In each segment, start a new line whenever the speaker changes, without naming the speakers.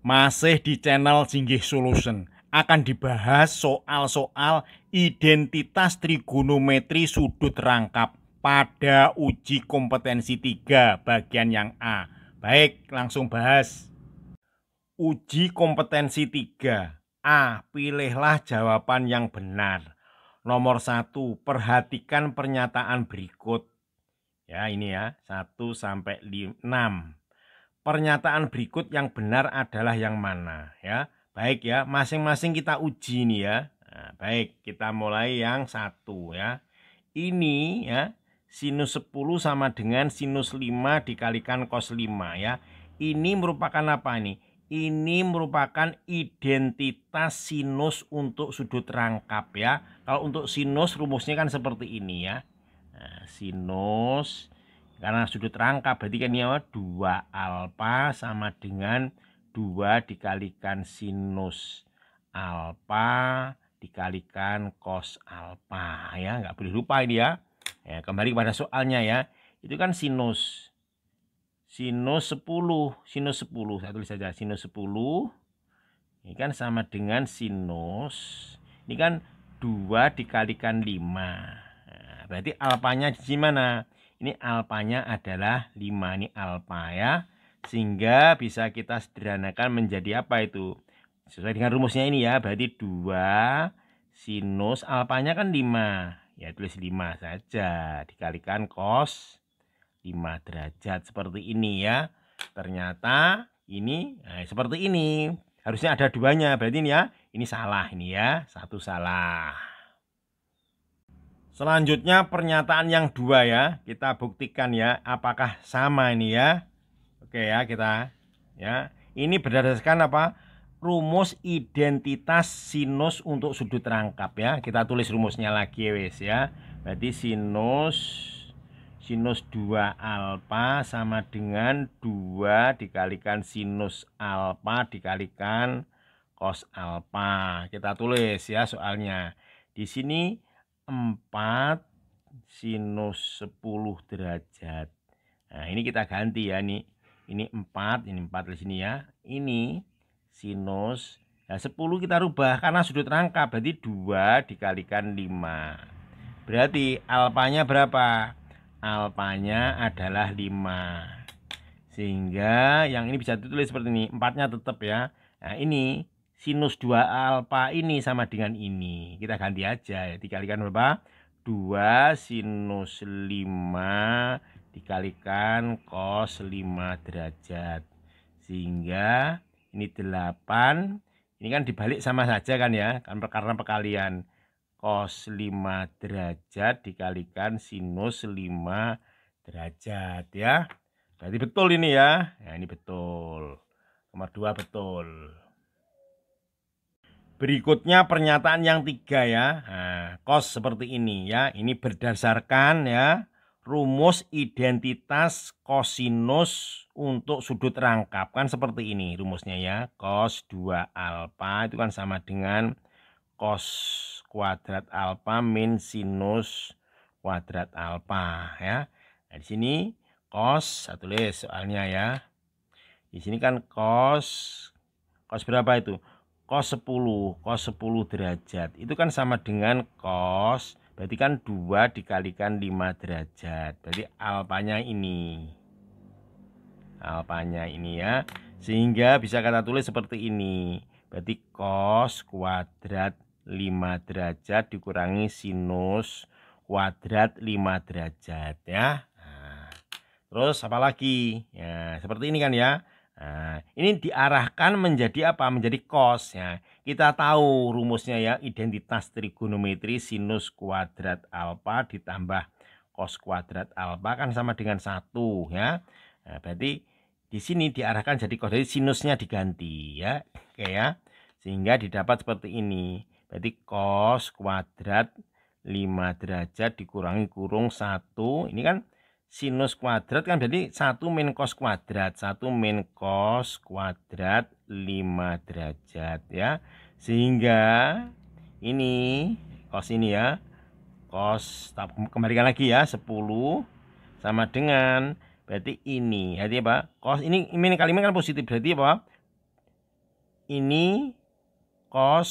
Masih di channel Jinggih Solution akan dibahas soal-soal identitas trigonometri sudut rangkap pada uji kompetensi 3 bagian yang A. Baik, langsung bahas. Uji kompetensi 3 A. Pilihlah jawaban yang benar. Nomor 1, perhatikan pernyataan berikut. Ya, ini ya, 1 sampai 6. Pernyataan berikut yang benar adalah yang mana ya. Baik ya, masing-masing kita uji nih ya. Nah, baik, kita mulai yang 1 ya. Ini ya, sinus 10 sama dengan sinus 5 dikalikan cos 5 ya. Ini merupakan apa nih? Ini merupakan identitas sinus untuk sudut rangkap ya. Kalau untuk sinus rumusnya kan seperti ini ya. Nah, sinus karena sudut rangkap berarti kan ya 2 alfa sama dengan 2 dikalikan sinus alfa dikalikan cos alfa ya, nggak boleh lupa ini ya. Ya, kembali kepada soalnya ya. Itu kan sinus 10, sinus 10 saya tulis saja sinus 10 ini kan sama dengan sinus ini kan 2 dikalikan 5. Nah, berarti alfanya di mana? Ini alfanya adalah 5, ini alfa ya. Sehingga bisa kita sederhanakan menjadi apa itu? Sesuai dengan rumusnya ini ya, berarti 2 sinus alfanya kan 5. Ya tulis 5 saja dikalikan cos 5 derajat seperti ini ya. Ternyata ini seperti ini. Harusnya ada 2-nya, berarti ini ya. Ini salah ini ya, 1 salah. Selanjutnya pernyataan yang 2 ya, kita buktikan ya apakah sama ini ya. Oke ya, kita ya. Ini berdasarkan apa? Rumus identitas sinus untuk sudut rangkap ya. Kita tulis rumusnya lagi wes ya. Berarti sinus 2 alfa sama dengan 2 dikalikan sinus alfa dikalikan cos alfa. Kita tulis ya soalnya. Di sini 4 sinus 10 derajat. Nah, ini kita ganti ya nih. Ini 4 di sini ya. Ini sinus 10 kita rubah karena sudut rangkap berarti 2 dikalikan 5. Berarti alfanya berapa? Alfanya adalah 5. Sehingga yang ini bisa ditulis seperti ini. 4-nya tetap ya. Nah, ini sinus 2 alfa ini sama dengan ini. Kita ganti aja ya. Dikalikan berapa? 2 sinus 5 dikalikan cos 5 derajat. Sehingga ini 8. Ini kan dibalik sama saja kan ya. Kan karena perkalian. Cos 5 derajat dikalikan sinus 5 derajat ya. Berarti betul ini ya. Nah, ini betul. Nomor 2 betul. Berikutnya pernyataan yang 3 ya. Nah, cos seperti ini ya. Ini berdasarkan ya rumus identitas kosinus untuk sudut rangkap. Kan seperti ini rumusnya ya. Cos 2 alfa itu kan sama dengan cos kuadrat alfa min sinus kuadrat alfa ya. Nah, di sini cos, saya tulis soalnya ya. Di sini kan cos berapa itu? Cos 10 derajat itu kan sama dengan cos, berarti kan 2 dikalikan 5 derajat, berarti alfanya ini ya, sehingga bisa kita tulis seperti ini, berarti cos kuadrat 5 derajat dikurangi sinus kuadrat 5 derajat ya. Nah, terus apa lagi ya, seperti ini kan ya. Nah, ini diarahkan menjadi apa? Menjadi cos ya. Kita tahu rumusnya ya, identitas trigonometri sinus kuadrat alfa ditambah cos kuadrat alfa kan sama dengan 1 ya. Nah, berarti di sini diarahkan jadi cos, jadi sinusnya diganti ya. Oke ya. Sehingga didapat seperti ini. Berarti cos kuadrat 5 derajat dikurangi kurung 1. Ini kan sinus kuadrat kan berarti 1 min cos kuadrat. 1 min cos kuadrat 5 derajat ya. Sehingga ini cos ini ya. Cos, kembalikan lagi ya, 10 sama dengan berarti ini. Berarti apa? Cos ini min kali min kan positif, berarti apa? ini cos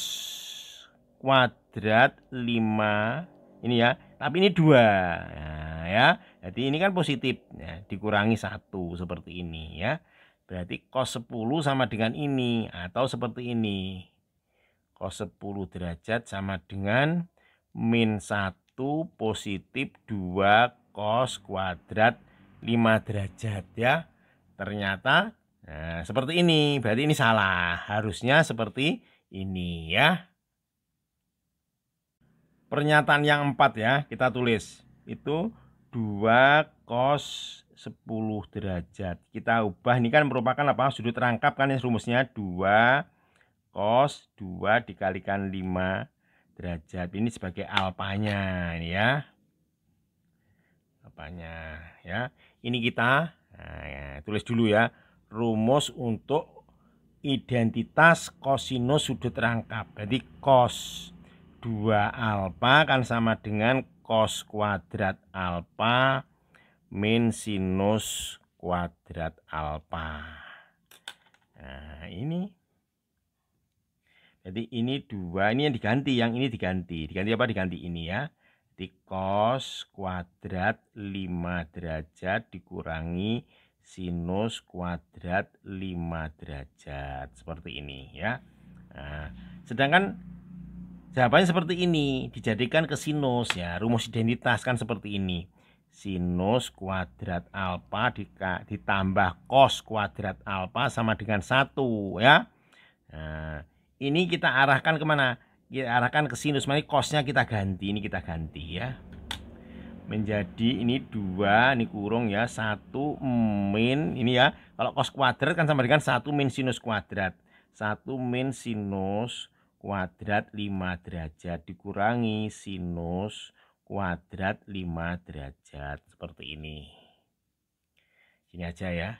kuadrat 5 ini ya, tapi ini 2. Nah, ya. Jadi ini kan positif ya, dikurangi 1 seperti ini ya. Berarti cos 10 sama dengan ini atau seperti ini. Cos 10 derajat sama dengan min 1 positif 2 cos kuadrat 5 derajat ya. Ternyata seperti ini. Berarti ini salah. Harusnya seperti ini ya. Pernyataan yang 4 ya, kita tulis. Itu 2 cos 10 derajat. Kita ubah, ini kan merupakan apa? Sudut rangkap kan, yang rumusnya 2 cos 2 dikalikan 5 derajat. Ini sebagai alpanya ini ya. Alpanya ya. Ini kita tulis dulu ya. Rumus untuk identitas kosinus sudut rangkap. Jadi cos 2 alfa kan sama dengan cos kuadrat alfa min sinus kuadrat alfa. Nah, ini. Jadi ini 2, ini yang diganti, yang ini diganti. Diganti apa? Diganti ini ya. Jadi cos kuadrat 5 derajat dikurangi sinus kuadrat 5 derajat. Seperti ini ya. Nah, sedangkan jawabannya seperti ini, dijadikan ke sinus ya. Rumus identitas kan seperti ini. Sinus kuadrat alfa ditambah cos kuadrat alfa sama dengan 1 ya. Nah, ini kita arahkan kemana? Kita arahkan ke sinus, makanya cosnya kita ganti. Ini kita ganti ya. Menjadi ini 2, ini kurung ya, 1 min ini ya. Kalau cos kuadrat kan sama dengan 1 min sinus kuadrat. 1 min sinus kuadrat 5 derajat dikurangi sinus kuadrat 5 derajat. Seperti ini. Sini aja ya.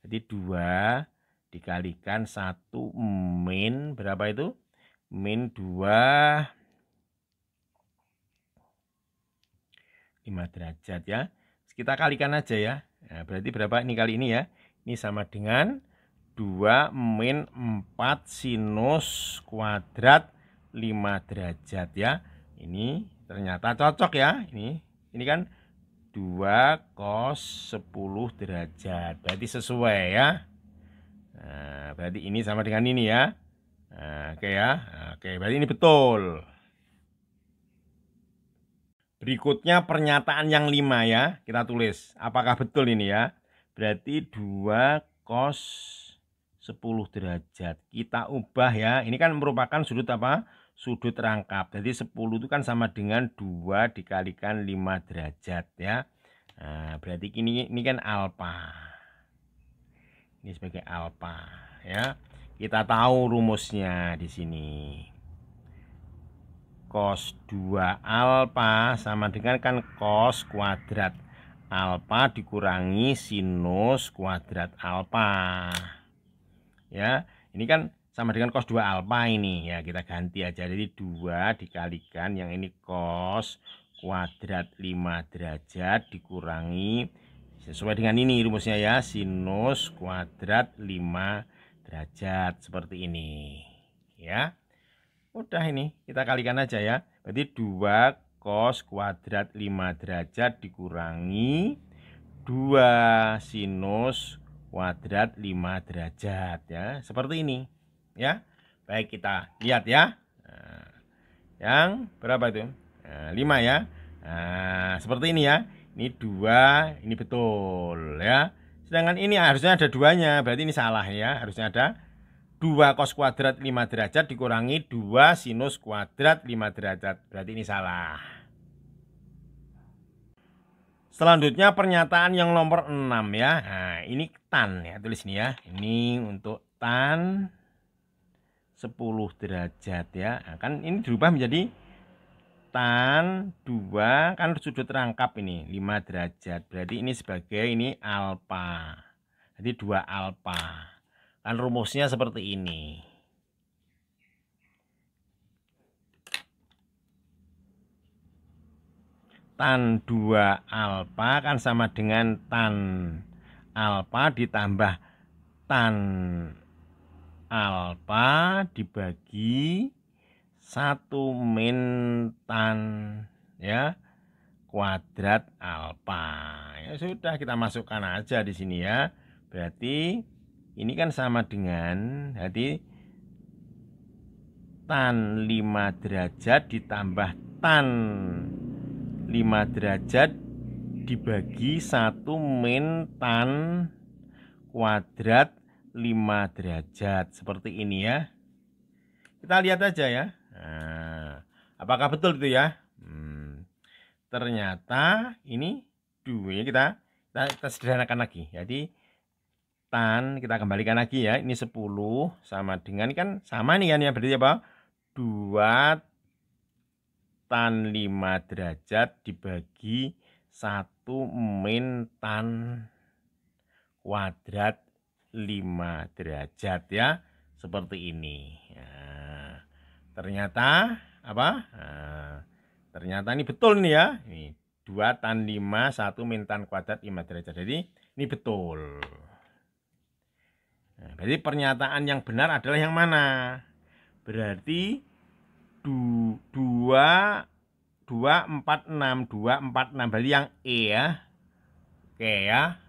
Jadi 2 dikalikan 1 min berapa itu? Min 2 5 derajat ya. Kita kalikan aja ya. Nah, berarti berapa ini kali ini ya? Ini sama dengan 2 min 4 sinus kuadrat 5 derajat ya. Ini ternyata cocok ya. Ini kan 2 cos 10 derajat. Berarti sesuai ya. Nah, berarti ini sama dengan ini ya. Nah, oke ya. Oke, berarti ini betul. Berikutnya pernyataan yang 5 ya. Kita tulis. Apakah betul ini ya? Berarti 2 cos 10 derajat. Kita ubah ya. Ini kan merupakan sudut apa? Sudut rangkap. Jadi 10 itu kan sama dengan 2 dikalikan 5 derajat ya. Nah, berarti ini kan alfa. Ini sebagai alfa ya. Kita tahu rumusnya di sini. Cos 2 alfa sama dengan kan cos kuadrat alfa dikurangi sinus kuadrat alfa. Ya, ini kan sama dengan cos 2 alfa ini ya, kita ganti aja. Jadi 2 dikalikan yang ini cos kuadrat 5 derajat dikurangi sesuai dengan ini rumusnya ya, sinus kuadrat 5 derajat seperti ini ya. Udah, ini kita kalikan aja ya. Berarti 2 cos kuadrat 5 derajat dikurangi 2 sinus kuadrat 5 derajat ya. Seperti ini ya. Baik, kita lihat ya. Nah, yang berapa itu? Nah, 5 ya. Nah, seperti ini ya. Ini 2, ini betul ya. Sedangkan ini harusnya ada 2-nya, berarti ini salah ya. Harusnya ada 2 cos kuadrat 5 derajat dikurangi 2 sinus kuadrat 5 derajat. Berarti ini salah. Selanjutnya pernyataan yang nomor 6 ya. Nah, ini tan ya, tulis ini ya. Ini untuk tan 10 derajat ya. Nah, kan ini dirubah menjadi tan 2 kan sudut rangkap ini 5 derajat. Berarti ini sebagai ini alfa. Jadi 2 alfa. Kan rumusnya seperti ini. Tan 2 alfa kan sama dengan tan alfa ditambah tan alfa dibagi 1 min tan ya kuadrat alfa. Ya sudah, kita masukkan aja di sini ya. Berarti ini kan sama dengan tan 5 derajat ditambah tan 5 derajat dibagi 1 min tan kuadrat 5 derajat. Seperti ini ya. Kita lihat aja ya. Nah, apakah betul itu ya? Ternyata ini 2 kita sederhanakan lagi. Jadi tan kita kembalikan lagi ya. Ini 10 sama dengan, ini kan sama nih kan ya. Berarti apa? 2 tan 5 derajat dibagi 1 min tan kuadrat 5 derajat ya. Seperti ini. Nah, ternyata apa? Nah, ternyata ini betul nih ya. Ini 2 tan 5 1 min tan kuadrat 5 derajat. Jadi ini betul. Nah, berarti pernyataan yang benar adalah yang mana? Berarti 246 berarti yang E ya. Oke ya.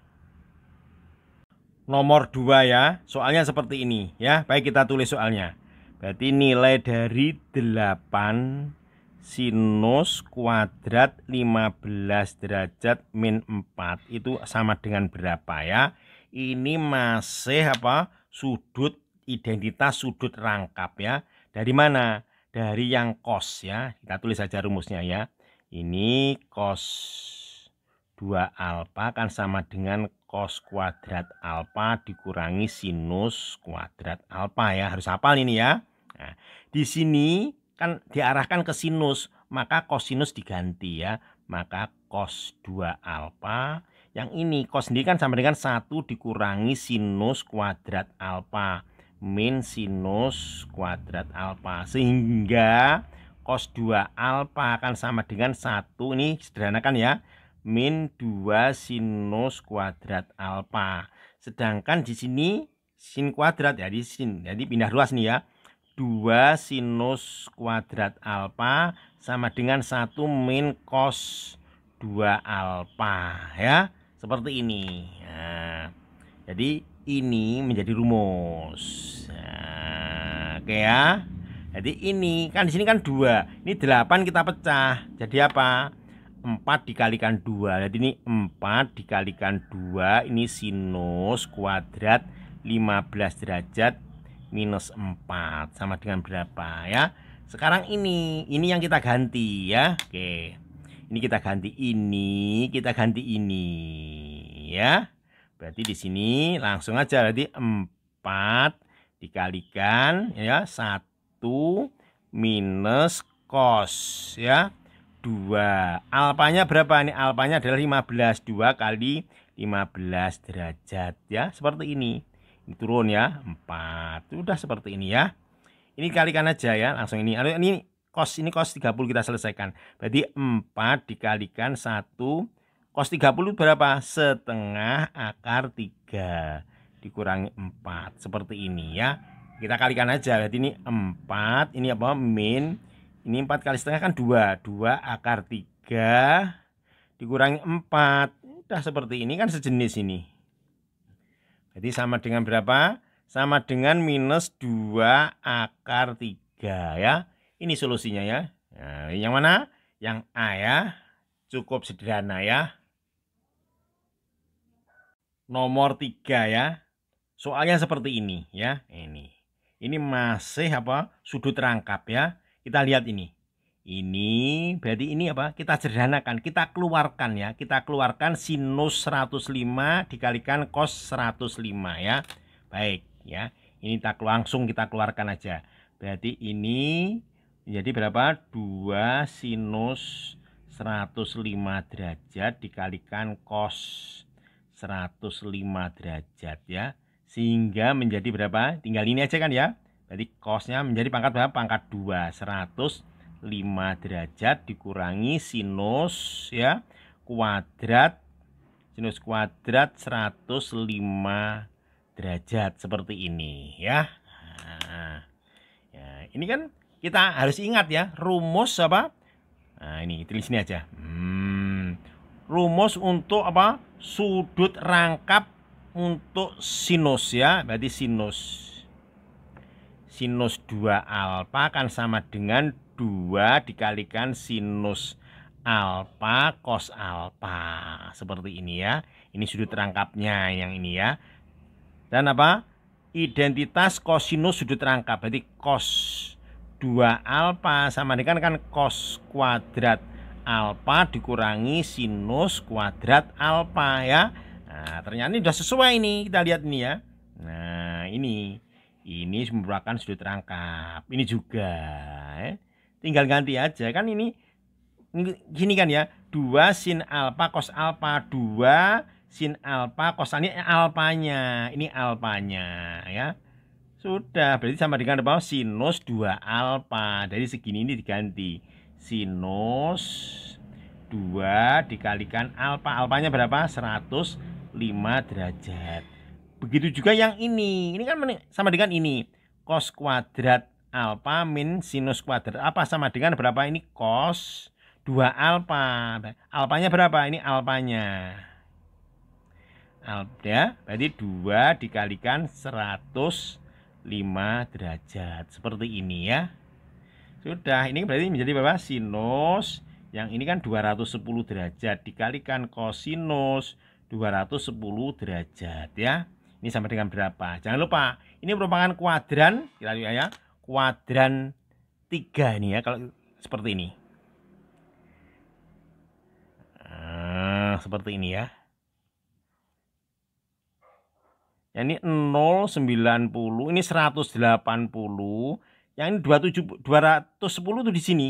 Nomor 2 ya. Soalnya seperti ini ya. Baik, kita tulis soalnya. Berarti nilai dari 8 sinus kuadrat 15 derajat min 4 itu sama dengan berapa ya? Ini masih apa? Sudut, identitas sudut rangkap ya. Dari mana? Dari yang cos ya. Kita tulis saja rumusnya ya. Ini cos 2 alfa kan sama dengan cos kuadrat alfa dikurangi sinus kuadrat alfa ya. Harus hafal ini ya. Nah, di sini kan diarahkan ke sinus, maka kosinus diganti ya. Maka cos 2 alfa, yang ini cos sendiri kan sama dengan 1 dikurangi sinus kuadrat alfa min sinus kuadrat alfa, sehingga cos 2 alfa akan sama dengan 1, ini sederhanakan ya, min 2 sinus kuadrat alfa. Sedangkan di sini sin kuadrat ya, di sin, jadi pindah ruas nih ya. 2 sinus kuadrat alfa sama dengan 1 min cos 2 alfa ya. Seperti ini. Nah, jadi ini menjadi rumus. Nah, oke ya. Jadi ini kan di sini kan 2. Ini 8 kita pecah. Jadi apa? 4 dikalikan 2. Jadi ini 4 dikalikan 2. Ini sinus kuadrat 15 derajat minus 4 sama dengan berapa ya? Sekarang ini yang kita ganti ya. Oke. Ini kita ganti ini, kita ganti ini ya. Berarti di sini langsung aja, berarti 4 dikalikan ya 1 minus cos ya 2. Alfanya berapa nih? Alfanya adalah 15. 2 kali 15 derajat ya. Seperti ini. Ini turun ya 4. Sudah seperti ini ya. Ini kalikan aja ya, langsung ini. Ini cos 30 kita selesaikan. Berarti 4 dikalikan 1. Cos 30 berapa? Setengah akar 3 dikurangi 4. Seperti ini ya. Kita kalikan aja. Berarti ini 4. Ini apa? Min. Ini 4 kali setengah kan 2. 2 akar 3 dikurangi 4. Udah seperti ini kan sejenis ini. Jadi sama dengan berapa? Sama dengan minus 2 akar 3 ya. Ini solusinya ya. Nah, yang mana? Yang A ya. Cukup sederhana ya. Nomor 3 ya. Soalnya seperti ini ya. Ini masih apa? Sudut rangkap ya. Kita lihat ini. Ini berarti ini apa? Kita sederhanakan, kita keluarkan ya. Kita keluarkan sinus 105 dikalikan cos 105 ya. Baik ya. Ini langsung kita keluarkan aja. Berarti ini jadi berapa? 2 sinus 105 derajat dikalikan cos 105 derajat ya. Sehingga menjadi berapa? Tinggal ini aja kan ya. Berarti cosnya menjadi pangkat berapa? Pangkat 2. 105 derajat dikurangi sinus ya kuadrat. Sinus kuadrat 105 derajat seperti ini ya. Nah, ya, ini kan kita harus ingat ya, rumus apa? Nah, ini tulis sini aja. Rumus untuk apa? Sudut rangkap untuk sinus ya, berarti sinus 2 alfa kan sama dengan 2 dikalikan sinus alfa cos alfa. Seperti ini ya. Ini sudut rangkapnya yang ini ya. Dan apa? Identitas kosinus sudut rangkap. Berarti cos 2 alfa sama dengan kan cos kuadrat alfa dikurangi sinus kuadrat alfa ya. Nah, ternyata ini sudah sesuai ini. Kita lihat ini ya. Nah, ini merupakan sudut rangkap. Ini juga tinggal ganti aja kan ini gini kan ya. 2 sin alfa cos alfa, 2 sin alfa cos ini alfanya. Ini alfanya ya. Sudah, berarti sama dengan apa? Sinus 2 alfa. Dari segini ini diganti. Sinus 2 dikalikan alfa. Alfanya berapa? 105 derajat. Begitu juga yang ini. Ini kan sama dengan ini. Cos kuadrat alfa min sinus kuadrat alfa sama dengan berapa? Ini cos 2 alfa. Alfanya berapa? Ini alfanya. Alfa berarti 2 dikalikan 105 derajat. Seperti ini ya. Sudah, ini berarti menjadi berapa? Sinus. Yang ini kan 210 derajat dikalikan kosinus 210 derajat ya. Ini sama dengan berapa? Jangan lupa, ini merupakan kuadran, kita lihat ya. Kuadran 3 ini ya, kalau seperti ini. Seperti ini ya. Yang ini 0,90, ini 180, yang ini 210 itu di sini.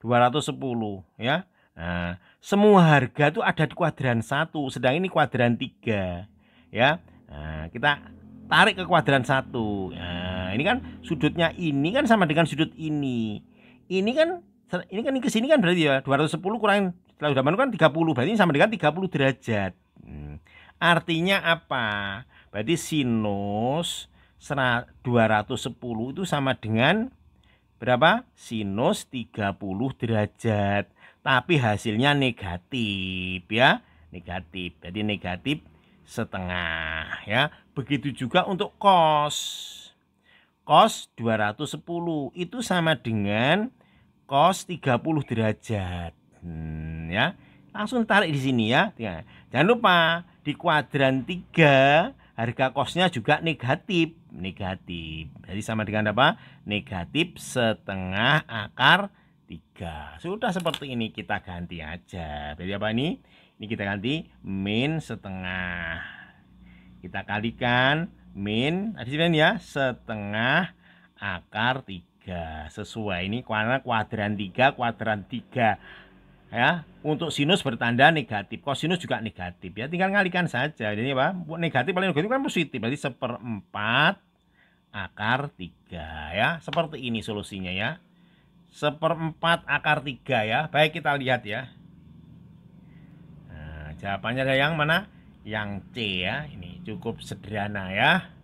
210 ya. Nah, semua harga itu ada di kuadran 1, sedang ini kuadran 3 ya. Nah, kita tarik ke kuadran 1. Nah, ini kan sudutnya ini kan sama dengan sudut ini. Ini kan ke sini kan berarti ya 210 kurang setelah udah kan 30, berarti ini sama dengan 30 derajat. Artinya apa? Berarti sinus 210 itu sama dengan berapa? Sinus 30 derajat. Tapi hasilnya negatif ya. Negatif. Jadi negatif setengah ya. Begitu juga untuk cos. Cos 210 itu sama dengan cos 30 derajat. Ya. Langsung tarik di sini ya. Jangan lupa di kuadran 3 harga kosnya juga negatif. Jadi sama dengan apa? Negatif setengah akar 3. Sudah seperti ini, kita ganti aja. Berarti apa ini? Ini kita ganti min setengah. Kita kalikan min tadi ya, setengah akar 3. Sesuai ini karena kuadran 3 ya. Untuk sinus bertanda negatif, kosinus juga negatif ya, tinggal ngalikan saja. Jadi apa? Negatif paling negatif kan positif, berarti 1/4 akar 3 ya. Seperti ini solusinya ya. 1/4 akar 3 ya. Baik, kita lihat ya. Nah, jawabannya ada yang mana? Yang C ya. Ini cukup sederhana ya.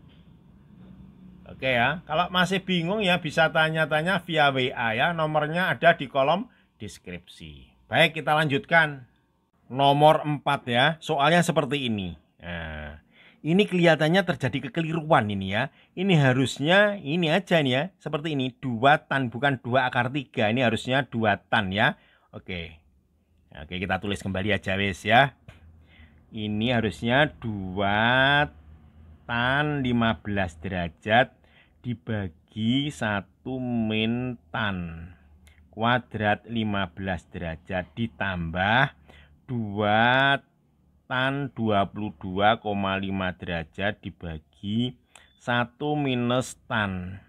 Oke ya. Kalau masih bingung ya bisa tanya-tanya via WA ya. Nomornya ada di kolom deskripsi. Baik, kita lanjutkan. Nomor 4 ya. Soalnya seperti ini. Nah, ini kelihatannya terjadi kekeliruan ini ya. Ini harusnya ini aja nih ya. Seperti ini. 2 tan bukan 2 akar 3. Ini harusnya 2 tan ya. Oke. Oke, kita tulis kembali aja wes ya. Ini harusnya 2 tan 15 derajat dibagi 1 min tan kuadrat 15 derajat ditambah 2 tan 22,5 derajat dibagi 1 minus tan.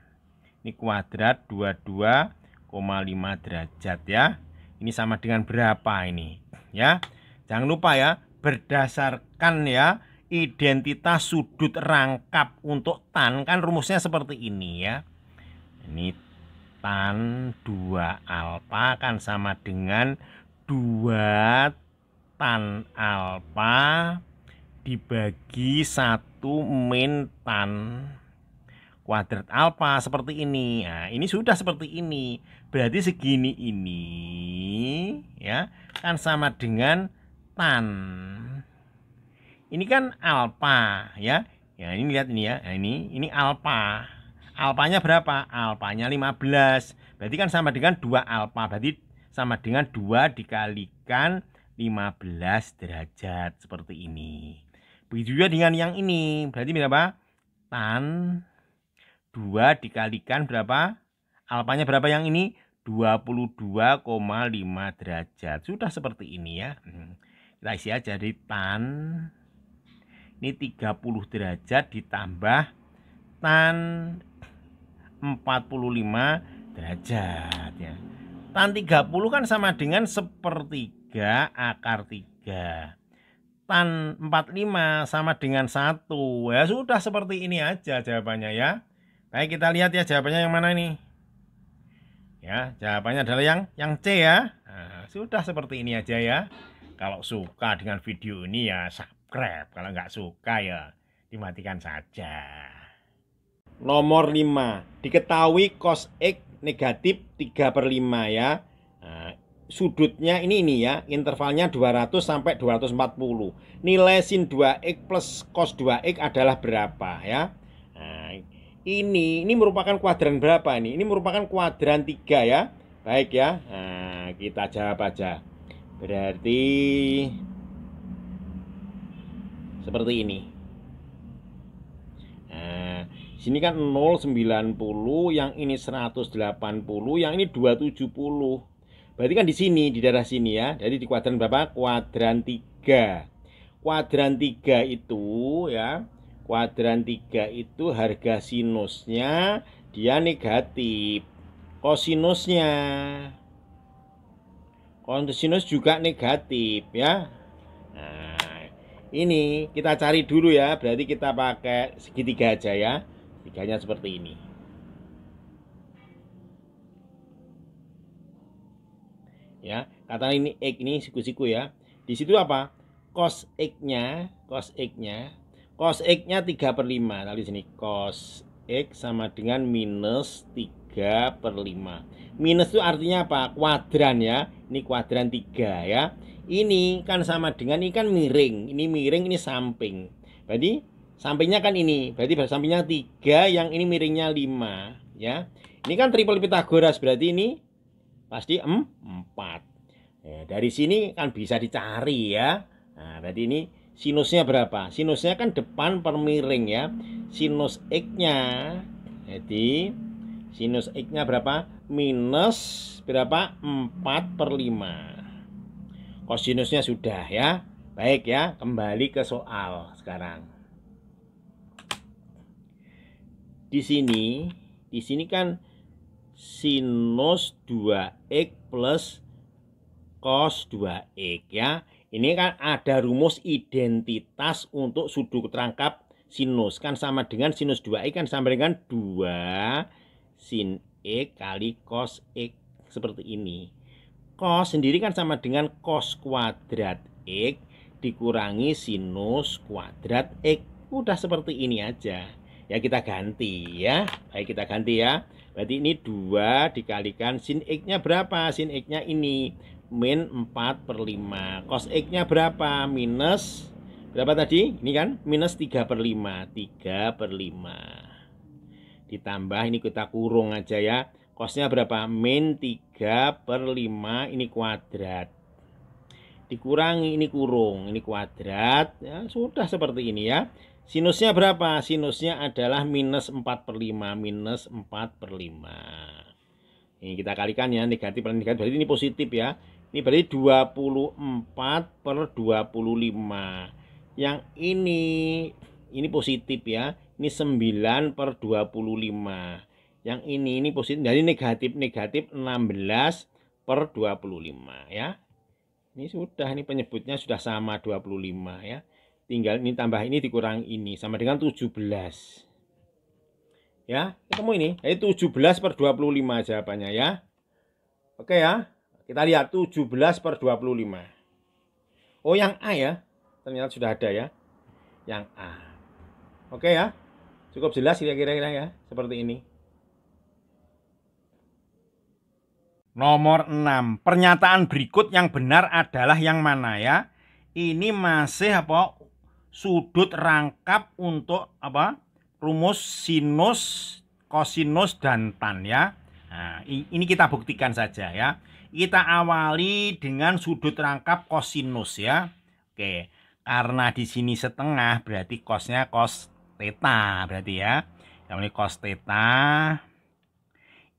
Ini kuadrat 22,5 derajat ya. Ini sama dengan berapa ini? Ya. Jangan lupa ya, berdasarkan ya identitas sudut rangkap untuk tan kan rumusnya seperti ini ya. Ini tan 2 alfa kan sama dengan 2 tan alfa dibagi 1 min tan kuadrat alfa seperti ini. Nah, ini sudah seperti ini. Berarti segini ini ya kan sama dengan tan. Ini kan alfa ya. Ya, ini lihat ini ya. Nah, ini alfa. Alfanya berapa? Alfanya 15. Berarti kan sama dengan 2 alfa. Berarti sama dengan 2 dikalikan 15 derajat seperti ini. Begitu juga dengan yang ini. Berarti berapa? Tan 2 dikalikan berapa? Alfanya berapa yang ini? 22,5 derajat. Sudah seperti ini ya. Kita isi aja di tan. Ini 30 derajat ditambah tan 45 derajat ya. Tan 30 kan sama dengan sepertiga akar 3. Tan 45 sama dengan 1. Ya sudah seperti ini aja jawabannya ya. Baik, kita lihat ya jawabannya yang mana ini. Ya, jawabannya adalah yang C ya. Nah, sudah seperti ini aja ya. Kalau suka dengan video ini ya subscribe. Kalau nggak suka ya dimatikan saja. Nomor 5. Diketahui cos X negatif 3/5 ya. Nah, sudutnya ini ya, intervalnya 200 sampai 240. Nilai sin 2x plus cos 2x adalah berapa ya? Nah, ini merupakan kuadran berapa ini? Ini merupakan kuadran 3 ya. Baik ya. Nah, kita jawab aja. Berarti seperti ini. Nah, sini kan 0,90, yang ini 180, yang ini 270. Berarti kan di sini, di daerah sini ya. Jadi di kuadran berapa? Kuadran 3. Kuadran 3 itu ya. Kuadran 3 itu harga sinusnya dia negatif. Kosinusnya. Kosinus juga negatif ya. Nah, ini kita cari dulu ya. Berarti kita pakai segitiga aja ya. Segitiganya seperti ini. Ya, kata ini X ini siku-siku ya. Di situ apa? Cos X-nya 3/5. Lalu di sini cos X sama dengan minus 3/5. Minus itu artinya apa? Kuadran ya. Ini kuadran 3 ya. Ini kan sama dengan, ini kan miring. Ini miring, ini samping. Berarti sampingnya kan ini. Berarti sampingnya 3, yang ini miringnya 5 ya. Ini kan triple Pitagoras, berarti ini pasti 4. Ya, dari sini kan bisa dicari ya. Nah, berarti ini sinusnya berapa? Sinusnya kan depan per miring ya. Sinus X-nya, jadi sinus X-nya berapa? Minus berapa? 4/5. Kosinusnya sudah ya. Baik ya, kembali ke soal sekarang. Di sini kan sinus 2x plus cos 2x ya. Ini kan ada rumus identitas untuk sudut rangkap sinus. Kan sama dengan sinus 2x kan sama dengan 2 sin x kali cos x. Seperti ini. Cos sendiri kan sama dengan cos kuadrat x dikurangi sinus kuadrat x. Udah seperti ini aja. Ya kita ganti ya. Baik, kita ganti ya. Berarti ini 2 dikalikan sin X-nya berapa? Sin X-nya ini min 4/5. Cos X-nya berapa? Minus berapa tadi? Ini kan minus 3/5. 3/5. Ditambah ini kita kurung aja ya. Cosnya berapa? Min 3/5. Ini kuadrat. Dikurangi ini kurung. Ini kuadrat. Ya, sudah seperti ini ya. Sinusnya berapa? Sinusnya adalah minus 4/5. Minus 4/5. Ini kita kalikan ya. Negatif per negatif. Berarti ini positif ya. Ini berarti 24/25. Yang ini positif ya. Ini 9/25. Yang ini positif. Jadi negatif 16/25 ya. Ini sudah, ini penyebutnya sudah sama 25 ya. Tinggal ini tambah ini dikurang ini sama dengan 17. Ya, ketemu ini. Jadi 17/25 jawabannya ya. Oke ya. Kita lihat 17/25. Oh, yang A ya. Ternyata sudah ada ya. Yang A. Oke ya. Cukup jelas kira-kira ya, seperti ini. Nomor 6. Pernyataan berikut yang benar adalah yang mana ya? Ini masih apa? Sudut rangkap untuk apa? Rumus sinus, kosinus dan tan ya. Nah, ini kita buktikan saja ya. Kita awali dengan sudut rangkap kosinus ya. Oke, karena di sini setengah berarti cosnya cos theta berarti ya. Yang ini cos theta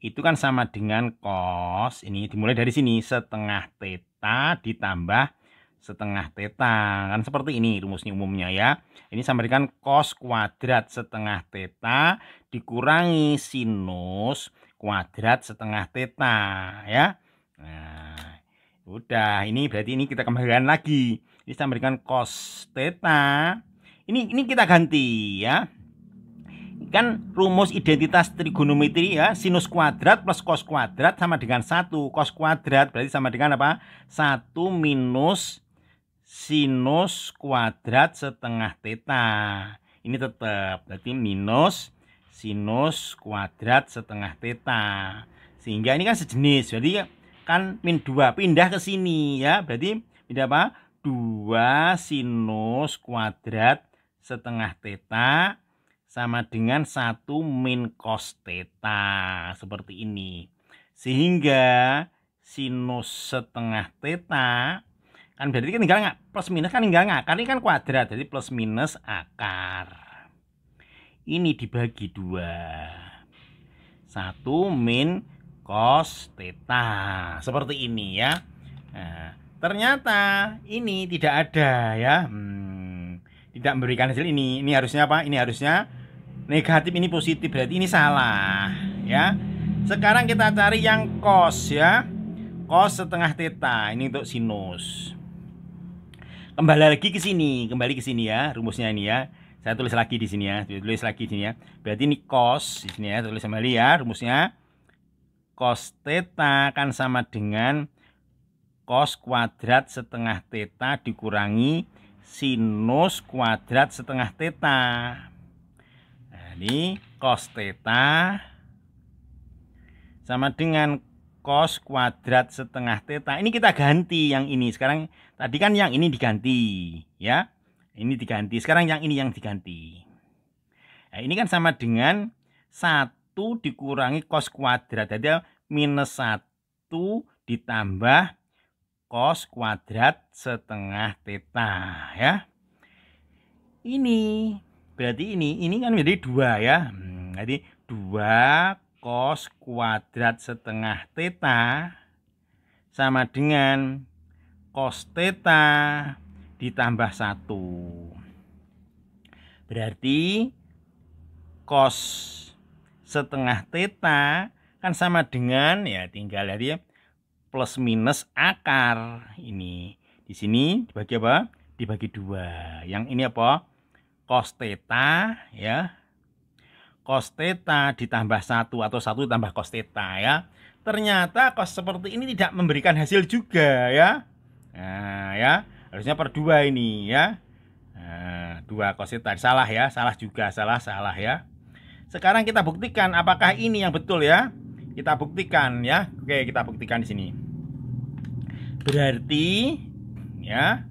itu kan sama dengan cos, ini dimulai dari sini, setengah theta ditambah setengah theta, kan seperti ini rumusnya umumnya ya. Ini sama dengan cos kuadrat setengah theta dikurangi sinus kuadrat setengah theta ya. Nah, udah, ini berarti ini kita kembalikan lagi, ini sama dengan cos theta, ini kita ganti ya. Kan rumus identitas trigonometri ya, sinus kuadrat plus cos kuadrat sama dengan 1. Cos kuadrat berarti sama dengan apa? 1 minus sinus kuadrat setengah theta. Ini tetap berarti minus sinus kuadrat setengah theta. Sehingga ini kan sejenis, jadi kan min 2 pindah ke sini ya. Berarti pindah apa? 2 sinus kuadrat setengah theta sama dengan 1 min cos theta, seperti ini. Sehingga sinus setengah theta kan berarti kan tinggal nggak plus minus, kan tinggal ngakar, ini kan kuadrat, jadi plus minus akar. Ini dibagi 2, 1 min cos theta, seperti ini ya. Nah, ternyata ini tidak ada ya, tidak memberikan hasil ini. Ini harusnya apa? Ini harusnya negatif, ini positif, berarti ini salah ya. Sekarang kita cari yang cos ya, cos setengah theta, ini untuk sinus. Kembali lagi ke sini, ya rumusnya ini ya. Saya tulis lagi di sini ya, tulis lagi di sini ya. Berarti ini cos di sini ya, tulis kembali ya rumusnya. Cos theta kan sama dengan cos kuadrat setengah theta dikurangi sinus kuadrat setengah theta. Ini cos theta sama dengan cos kuadrat setengah theta. Ini kita ganti yang ini. Sekarang tadi kan yang ini diganti ya. Ini diganti. Sekarang yang ini yang diganti. Nah, ini kan sama dengan 1 dikurangi cos kuadrat. Jadi minus 1 ditambah cos kuadrat setengah theta ya. Ini berarti ini kan menjadi 2 ya. Jadi 2 cos kuadrat setengah theta sama dengan cos theta ditambah 1. Berarti cos setengah theta kan sama dengan ya, tinggal jadi plus minus akar. Ini di sini dibagi apa? Dibagi 2. Yang ini apa? Cos theta ya, cos theta ditambah 1 atau 1 ditambah cos theta ya. Ternyata cos seperti ini tidak memberikan hasil juga ya. Nah ya, harusnya per 2 ini ya. Nah, 2 cos theta, salah ya, salah juga, salah ya. Sekarang kita buktikan apakah ini yang betul ya. Kita buktikan ya. Oke, kita buktikan di sini. Berarti ya,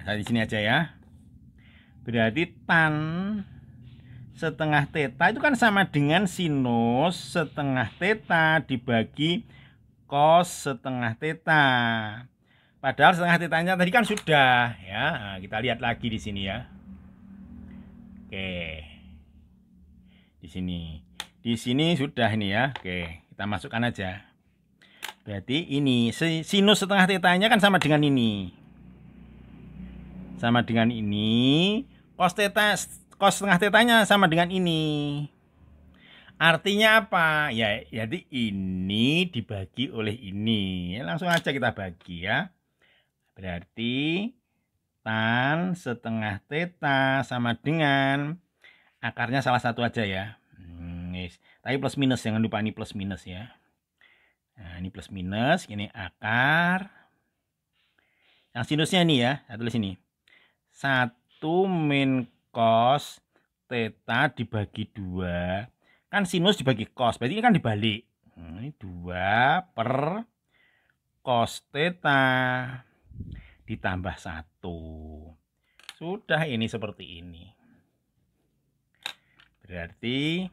nah, di sini aja ya. Berarti tan setengah theta itu kan sama dengan sinus setengah theta dibagi cos setengah theta. Padahal setengah tetanya tadi kan sudah ya. Nah, kita lihat lagi di sini ya. Oke. Di sini. Di sini sudah ini ya. Oke, kita masukkan aja. Berarti ini sinus setengah tetanya kan sama dengan ini. Sama dengan ini. Cos theta, cos setengah tetanya sama dengan ini. Artinya apa? Ya, jadi ini dibagi oleh ini. Langsung aja kita bagi ya. Berarti tan setengah theta sama dengan akarnya salah satu aja ya. Tapi plus minus, jangan lupa ini plus minus ya. Nah, ini plus minus, ini akar. Yang sinusnya ini ya, saya tulis ini. 1 min cos theta dibagi 2. Kan sinus dibagi cos, berarti ini kan dibalik. Ini 2 per cos theta ditambah 1. Sudah, ini seperti ini. Berarti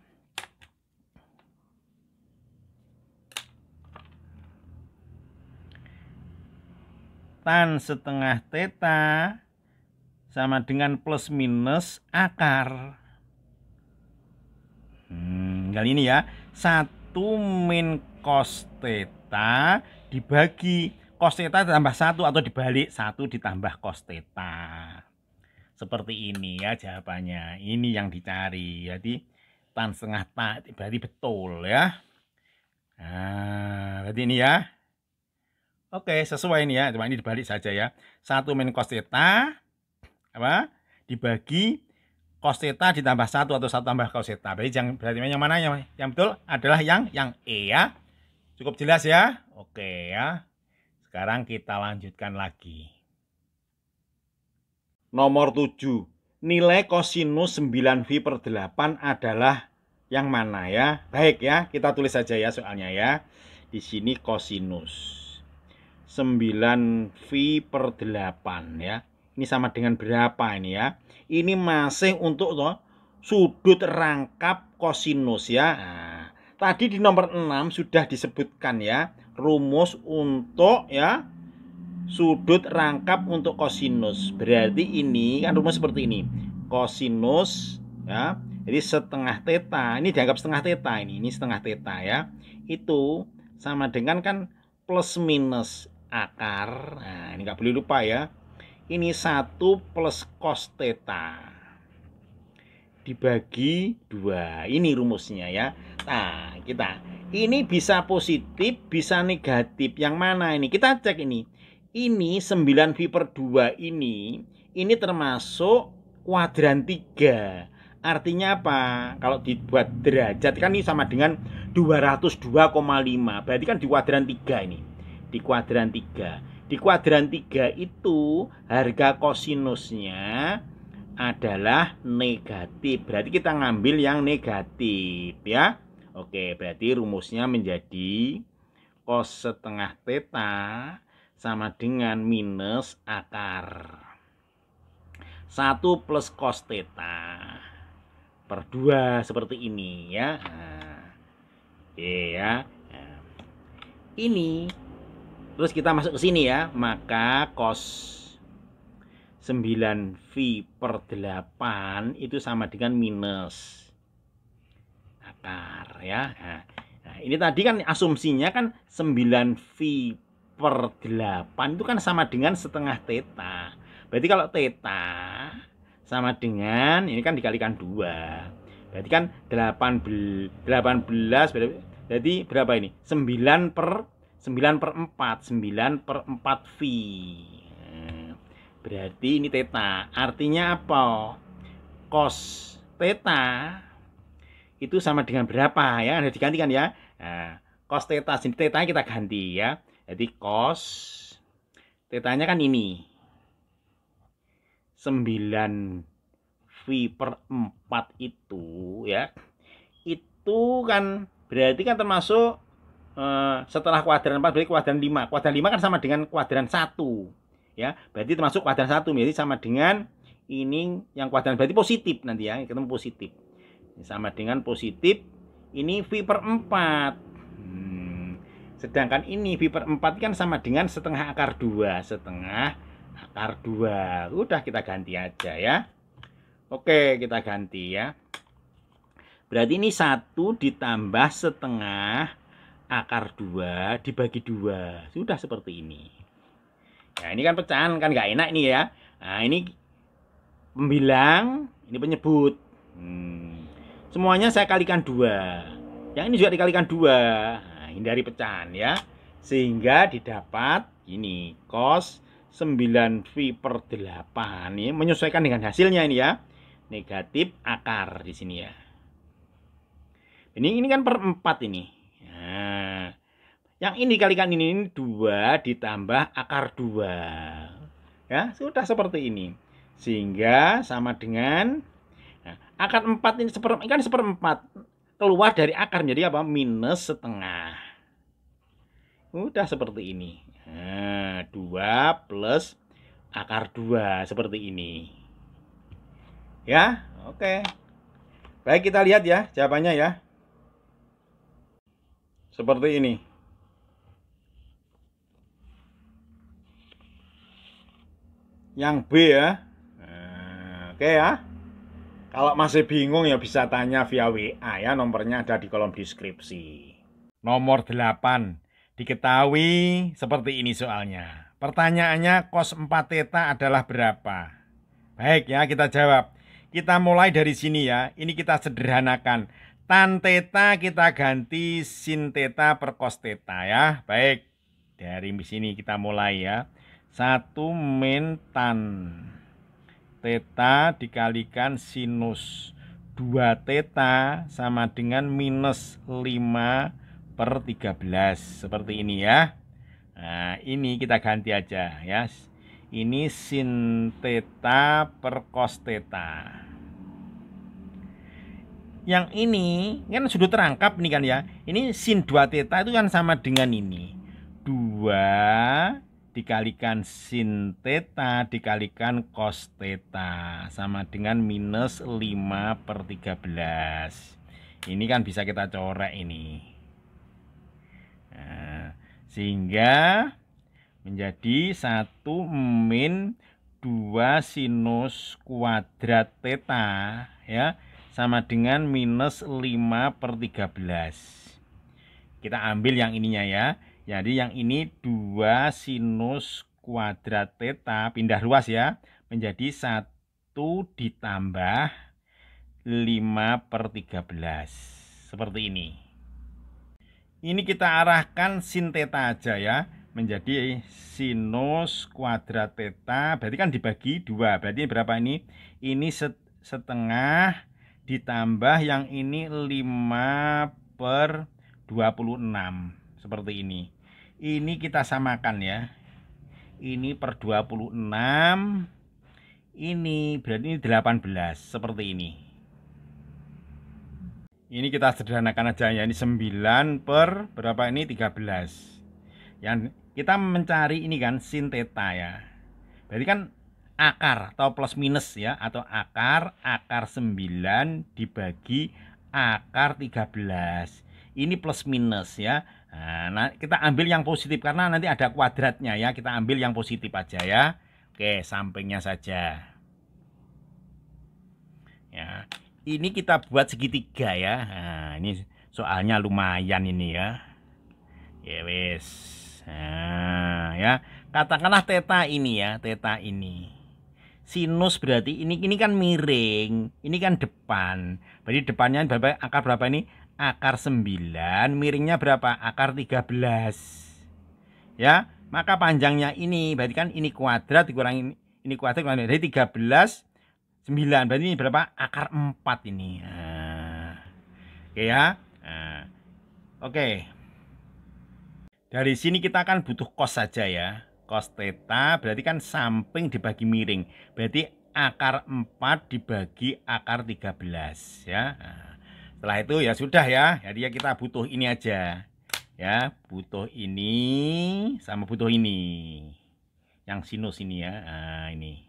tan setengah theta sama dengan plus minus akar. Kali ini ya, 1 min cos theta dibagi cos theta ditambah 1 atau dibalik 1 ditambah cos theta. Seperti ini ya jawabannya. Ini yang dicari. Jadi tan setengah theta berarti betul ya. Nah, berarti ini ya. Oke, sesuai ini ya. Cuma ini dibalik saja ya. 1 min cos theta apa? Dibagi cos theta ditambah 1 atau 1 tambah cos theta. Berarti yang mana yang betul adalah yang E ya. Cukup jelas ya? Oke ya. Sekarang kita lanjutkan lagi. Nomor 7. Nilai kosinus 9V/8 adalah yang mana ya? Baik ya, kita tulis saja ya soalnya ya. Di sini kosinus 9V/8 ya. Ini sama dengan berapa ini ya? Ini masih untuk sudut rangkap kosinus ya. Nah, tadi di nomor 6 sudah disebutkan ya, rumus untuk ya sudut rangkap untuk kosinus. Berarti ini kan rumus seperti ini. Kosinus ya. Jadi setengah theta, ini dianggap setengah theta ini setengah theta ya. Itu sama dengan kan plus minus akar. Nah, ini nggak boleh lupa ya. Ini 1 plus cos theta dibagi 2. Ini rumusnya ya. Nah, ini bisa positif, bisa negatif. Yang mana ini? Kita cek ini. Ini 9V/2 ini termasuk kuadran 3. Artinya apa? Kalau dibuat derajat kan ini sama dengan 202,5. Berarti kan di kuadran 3 ini. Di kuadran 3. Di kuadran 3 itu harga kosinusnya adalah negatif. Berarti kita ngambil yang negatif ya. Oke, berarti rumusnya menjadi cos setengah theta sama dengan minus akar 1 plus cos theta per 2 seperti ini ya. Nah, oke ya. Nah, ini terus kita masuk ke sini ya, maka cos 9V/8 itu sama dengan minus akar ya. Nah, ini tadi kan asumsinya kan 9V/8 itu kan sama dengan setengah theta. Berarti kalau theta sama dengan ini kan dikalikan 2. Berarti kan 18 berarti berapa ini? 9/4 V. Berarti ini theta. Artinya apa? Cos theta itu sama dengan berapa ya? Ada digantikan ya. Nah, cos theta sini theta kita ganti ya. Jadi cos tetanya kan ini 9V/4 itu ya. Itu kan berarti kan termasuk setelah kuadran 4 berarti kuadran 5. Kuadran 5 kan sama dengan kuadran 1 ya. Berarti termasuk kuadran 1 berarti sama dengan ini yang kuadran berarti positif nanti ya, ketemu positif. Ini sama dengan positif ini V/4. Sedangkan ini V/4 kan sama dengan setengah akar 2. Setengah akar 2. Udah kita ganti aja ya. Oke, kita ganti ya. Berarti ini 1 ditambah setengah akar 2 dibagi 2. Sudah seperti ini. Ya, ini kan pecahan kan nggak enak ini ya. Nah, ini pembilang, ini penyebut. Semuanya saya kalikan 2. Yang ini juga dikalikan 2. Hindari pecahan ya, sehingga didapat ini cos 9V/8 ini menyesuaikan dengan hasilnya ini ya, negatif akar di sini ya. Ini kan per 4 ini. Nah, yang ini dikalikan ini 2 ditambah akar 2 ya, sudah seperti ini, sehingga sama dengan Nah, akar 4 ini kan seperempat. Keluar dari akar menjadi apa? Minus setengah. Udah seperti ini. Nah, 2 plus akar 2 seperti ini. Ya, oke. Baik, kita lihat ya jawabannya ya. Seperti ini. Yang B ya. Nah, oke ya. Kalau masih bingung ya bisa tanya via WA ya, nomornya ada di kolom deskripsi. Nomor 8. Diketahui seperti ini soalnya. Pertanyaannya cos 4 theta adalah berapa? Baik ya, kita jawab. Kita mulai dari sini ya. Ini kita sederhanakan. Tan theta kita ganti sin theta per cos theta ya. Baik. Dari sini kita mulai ya. 1 min tan theta dikalikan sinus 2 theta sama dengan minus 5 per 13. Seperti ini ya. Nah, ini kita ganti aja ya. Ini sin theta per cos theta. Yang ini kan sudut rangkap nih kan ya. Ini sin 2 theta itu kan sama dengan ini. 2 dikalikan sin theta dikalikan cos theta sama dengan minus 5 per 13. Ini kan bisa kita coret ini. Nah, sehingga menjadi 1 min 2 sinus kuadrat theta ya sama dengan minus 5 per 13. Kita ambil yang ininya ya. Jadi yang ini 2 sinus kuadrat theta pindah ruas ya menjadi 1 ditambah 5 per 13. Seperti ini. Ini kita arahkan sin theta aja ya. Menjadi sinus kuadrat theta. Berarti kan dibagi 2. Berarti berapa ini? Ini setengah ditambah yang ini 5 per 26. Seperti ini. Ini kita samakan ya. Ini per 26. Ini berarti ini 18. Seperti ini. Ini kita sederhanakan aja ya. Ini 9 per berapa ini? 13. Yang kita mencari ini kan sin theta ya. Berarti kan akar atau plus minus ya. Atau akar 9 dibagi akar 13. Ini plus minus ya. Nah, kita ambil yang positif karena nanti ada kuadratnya ya. Kita ambil yang positif aja ya. Oke, sampingnya saja. Ya, ini kita buat segitiga ya. Nah, ini soalnya lumayan ini ya. Ya wes. Nah, ya. Katakanlah theta ini ya, theta ini. Sinus berarti ini kan miring, ini kan depan. Berarti depannya berapa? Akar berapa ini? Akar 9, miringnya berapa? Akar 13. Ya, maka panjangnya ini berarti kan ini kuadrat dikurangi ini kuadrat dari 13 9. Berarti ini berapa? Akar 4 ini. Nah, oke ya. Nah, oke. Dari sini kita akan butuh cos saja ya. Cos theta berarti kan samping dibagi miring. Berarti akar 4 dibagi akar 13 ya. Nah, setelah itu ya sudah ya. Jadi ya kita butuh ini aja. Ya, butuh ini sama butuh ini. Yang sinus ini ya. Nah, ini.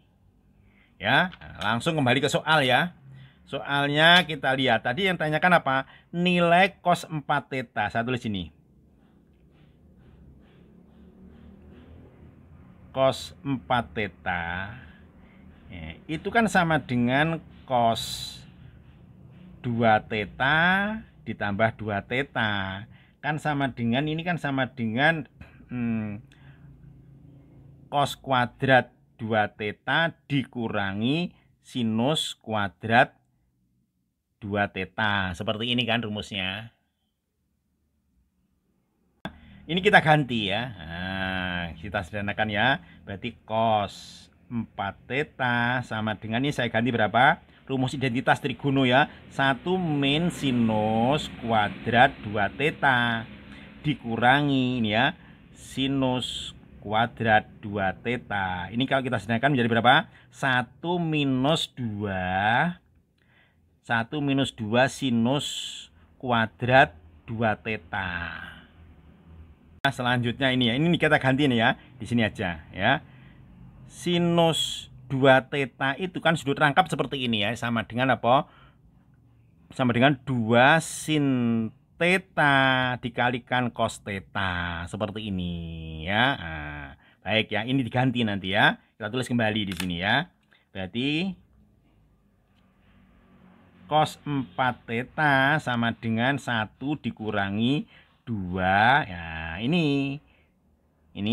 Ya, nah, langsung kembali ke soal ya. Soalnya kita lihat tadi yang tanyakan apa? Nilai cos 4 theta. Saya tulis ini. Cos 4 theta ya, itu kan sama dengan cos 2 theta ditambah 2 theta kan sama dengan ini kan sama dengan cos kuadrat 2 theta dikurangi sinus kuadrat 2 theta. Seperti ini kan rumusnya. Ini kita ganti ya. Nah, kita sederhanakan ya. Berarti cos 4 theta sama dengan ini saya ganti berapa? Rumus identitas trigono ya. 1 min sinus kuadrat 2 theta dikurangi ini ya. Sinus kuadrat 2 theta. Ini kalau kita sederhanakan menjadi berapa? 1 minus 2 1 minus 2 sinus kuadrat 2 theta. Nah, selanjutnya ini ya, ini kita ganti nih ya, di sini aja ya. Sinus 2 theta itu kan sudut rangkap seperti ini ya, sama dengan apa? Sama dengan 2 sin theta dikalikan cos theta, seperti ini ya. Nah, baik ya, ini diganti nanti ya. Kita tulis kembali di sini ya. Berarti cos 4 theta sama dengan 1 dikurangi 2. Ya, ini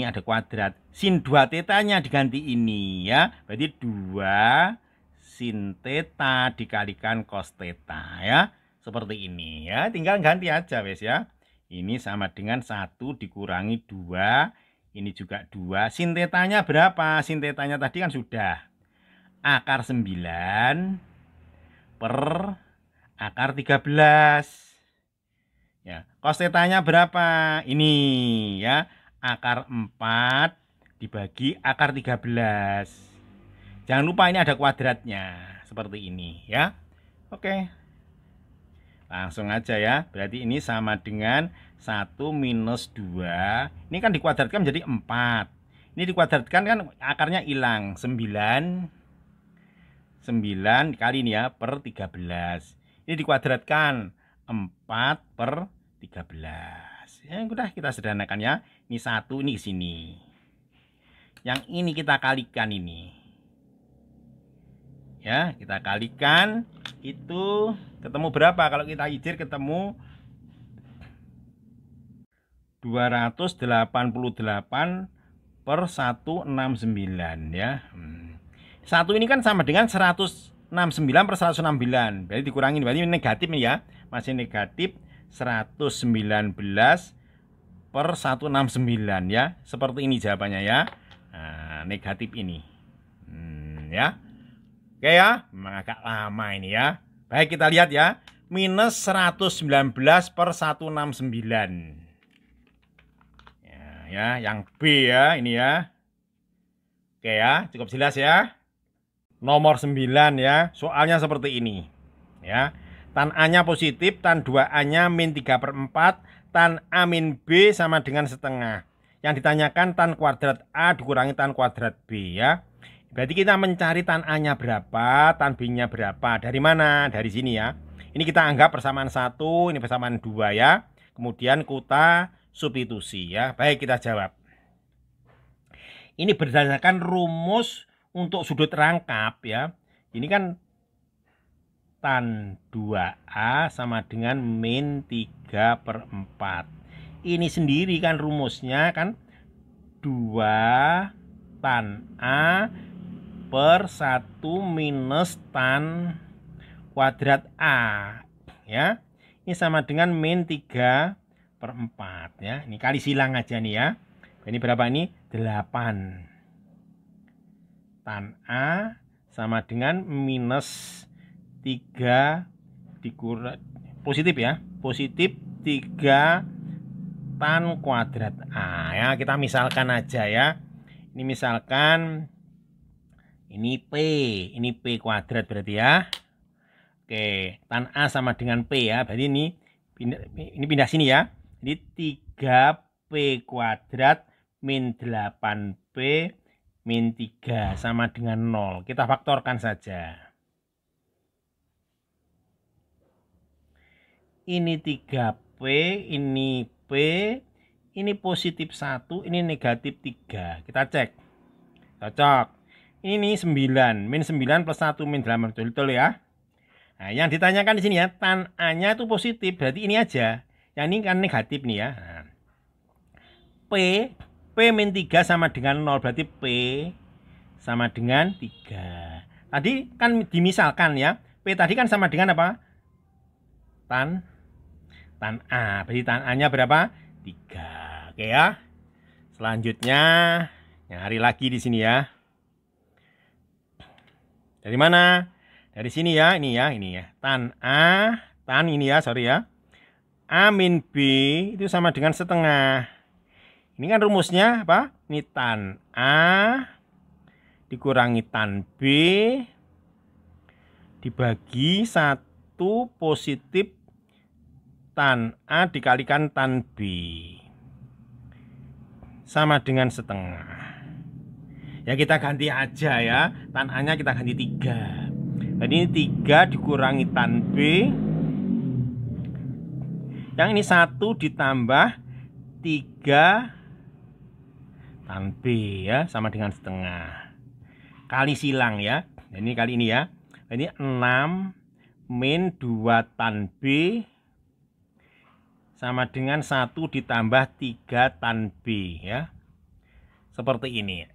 ada kuadrat. Sin 2 theta-nya diganti ini ya. Berarti 2 sin theta dikalikan cos theta ya. Seperti ini ya. Tinggal ganti aja wes ya. Ini sama dengan 1 dikurangi 2. Ini juga 2. Sin theta-nya berapa? Sin theta-nya tadi kan sudah akar 9 per akar 13. Ya, cos theta-nya berapa? Ini ya, akar 4 dibagi akar 13. Jangan lupa ini ada kuadratnya, seperti ini ya. Oke. Langsung aja ya. Berarti ini sama dengan 1 minus 2. Ini kan dikuadratkan menjadi 4. Ini dikuadratkan kan akarnya hilang. 9 kali ini ya per 13. Ini dikuadratkan 4 per 13. Ya udah, kita sederhanakan ya. Ini 1, ini ke sini. Yang ini kita kalikan ini. Ya, kita kalikan itu ketemu berapa? Kalau kita ijir ketemu 288 per 169 ya. 1 ini kan sama dengan 169 per 169. Berarti dikurangin, berarti ini negatif nih ya. Masih negatif 119 per 169 ya. Seperti ini jawabannya ya. Nah, negatif ini. Ya. Oke ya, memang agak lama ini ya. Baik, kita lihat ya. Minus 119 per 169. Ya, yang B ya, ini ya. Oke ya, cukup jelas ya. Nomor 9 ya, soalnya seperti ini. Ya. Tan A-nya positif, tan 2A-nya min 3/4, tan A min B sama dengan setengah. Yang ditanyakan tan kuadrat A dikurangi tan kuadrat B ya. Berarti kita mencari tan A-nya berapa, tan B-nya berapa. Dari mana? Dari sini ya. Ini kita anggap persamaan 1, ini persamaan 2 ya. Kemudian kita substitusi ya. Baik, kita jawab. Ini berdasarkan rumus untuk sudut rangkap ya. Ini kan tan 2A sama dengan min 3/4. Ini sendiri kan rumusnya kan 2 tan A per 1 minus tan kuadrat A ya. Ini sama dengan min 3/4 ya. Ini kali silang aja nih ya. Ini berapa ini? 8. Tan A sama dengan minus 3 dikurang positif ya. Positif 3 tan kuadrat A ya. Kita misalkan aja ya. Ini misalkan ini P kuadrat berarti ya. Oke, tan A sama dengan P ya. Berarti ini pindah sini ya. Jadi 3P kuadrat min 8P min 3 sama dengan 0. Kita faktorkan saja. Ini 3P, ini P, ini positif 1, ini negatif 3. Kita cek. Cocok. Ini 9, min 9 plus 1 min 8, betul ya. Nah, yang ditanyakan di sini ya, tan A-nya itu positif, berarti ini aja. Yang ini kan negatif nih ya. Nah, P min 3 sama dengan 0, berarti P sama dengan 3. Tadi kan dimisalkan ya, P tadi kan sama dengan apa? Tan A, berarti tan A-nya berapa? 3. Oke ya. Selanjutnya nyari lagi di sini ya. Dari mana? Dari sini ya, ini ya. Tan A, tan ini ya, sorry ya. A min B itu sama dengan setengah. Ini kan rumusnya apa? Ini tan A dikurangi tan B dibagi 1 positif tan A dikalikan tan B sama dengan setengah. Ya kita ganti aja ya. Tan A nya kita ganti 3. Jadi ini 3 dikurangi tan B. Yang ini 1 ditambah 3 tan B ya, sama dengan setengah. Kali silang ya. Ini kali ini ya. Ini 6 min 2 tan B sama dengan 1 ditambah 3 tan B ya. Seperti ini.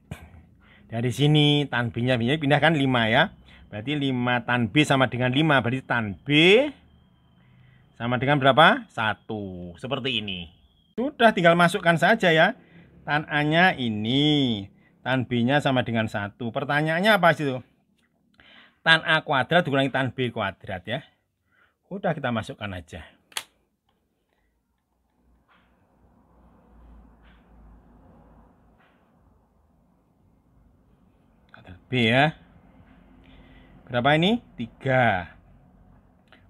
Dari sini tan B-nya pindahkan 5 ya. Berarti 5 tan B sama dengan 5. Berarti tan B sama dengan berapa? 1. Seperti ini. Sudah, tinggal masukkan saja ya. Tan A-nya ini, tan B-nya sama dengan 1. Pertanyaannya apa sih itu? Tan A kuadrat dikurangi tan B kuadrat ya. Udah, kita masukkan aja. Kuadrat B ya. Berapa ini? 3.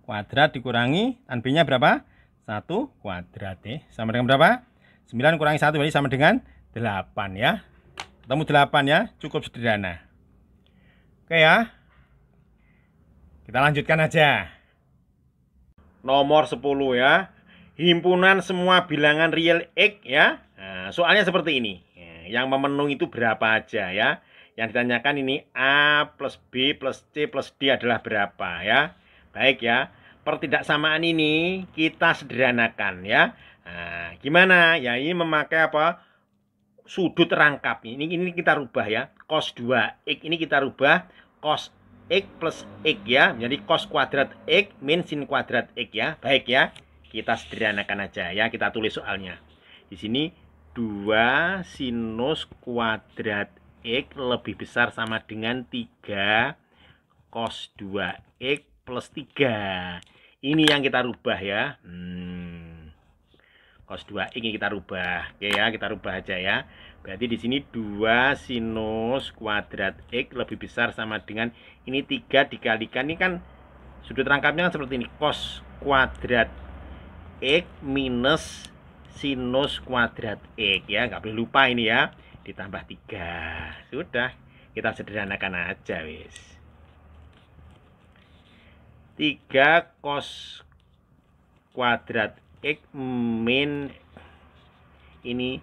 Kuadrat dikurangi tan B-nya berapa? 1 kuadrat ya. Sama dengan berapa? 9 kurangi 1 berarti sama dengan 8 ya. Ketemu 8 ya, cukup sederhana. Oke ya. Kita lanjutkan aja. Nomor 10 ya. Himpunan semua bilangan real X ya. Nah, soalnya seperti ini. Yang memenuhi itu berapa aja ya. Yang ditanyakan ini A plus B plus C plus D adalah berapa ya. Baik ya. Pertidaksamaan ini kita sederhanakan ya. Nah, gimana? Ya ini memakai apa? Sudut rangkap. Ini kita rubah ya. Cos 2X ini kita rubah cos X plus X ya. Menjadi cos kuadrat X min sin kuadrat X ya. Baik ya. Kita sederhanakan aja ya. Kita tulis soalnya. Di sini 2 sinus kuadrat X lebih besar sama dengan 3 cos 2X plus 3. Ini yang kita rubah ya. Cos 2 ini kita rubah. Oke ya, kita rubah aja ya. Berarti di sini 2 sinus kuadrat X lebih besar sama dengan ini 3 dikalikan, ini kan sudut rangkapnya kan seperti ini, cos kuadrat X minus sinus kuadrat X ya. Nggak boleh lupa ini ya. Ditambah 3. Sudah, kita sederhanakan aja wis. 3 cos kuadrat X min ini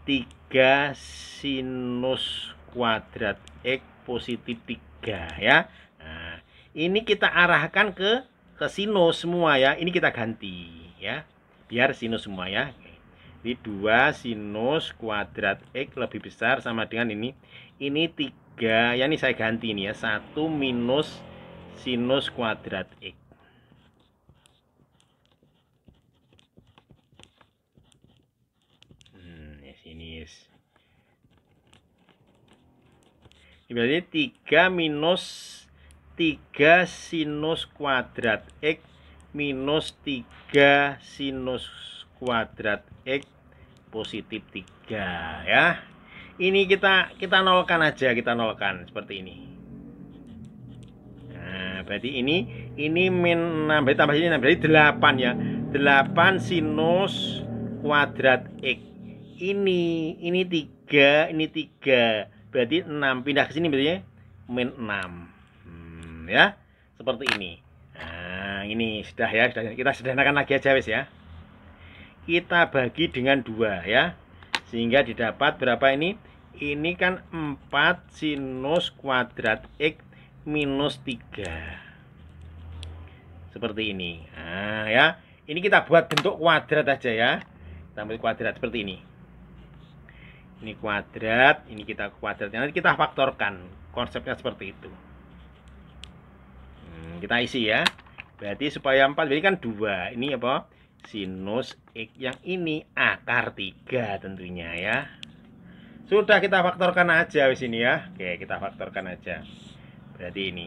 3 sinus kuadrat X positif 3 ya. Nah, ini kita arahkan ke sinus semua ya. Ini kita ganti ya. Biar sinus semua ya. Jadi 2 sinus kuadrat X lebih besar sama dengan ini. Ini 3 ya, ini saya ganti ini ya. 1 minus sinus kuadrat X. Ini berarti 3 minus 3 sinus kuadrat X minus 3 sinus kuadrat X positif 3 ya. Ini kita nolkan aja, kita nolkan seperti ini. Nah, berarti ini min 6, berarti tambah sini 6, berarti 8 ya. 8 sinus kuadrat X. Ini 3, ini 3. Berarti 6, pindah ke sini berarti min 6. Ya, seperti ini. Nah, ini sudah ya, kita sederhanakan lagi aja wis ya. Kita bagi dengan 2 ya. Sehingga didapat berapa ini? Ini kan 4 sinus kuadrat X minus 3. Seperti ini. Nah, ya. Ini kita buat bentuk kuadrat aja ya. Kita ambil kuadrat seperti ini. Ini kuadrat, ini kita kuadratnya, nanti kita faktorkan. Konsepnya seperti itu. Kita isi ya. Berarti supaya 4, berarti kan 2. Ini apa? Sinus X yang ini akar 3 tentunya ya. Sudah, kita faktorkan aja di sini ya. Oke, kita faktorkan aja. Berarti ini.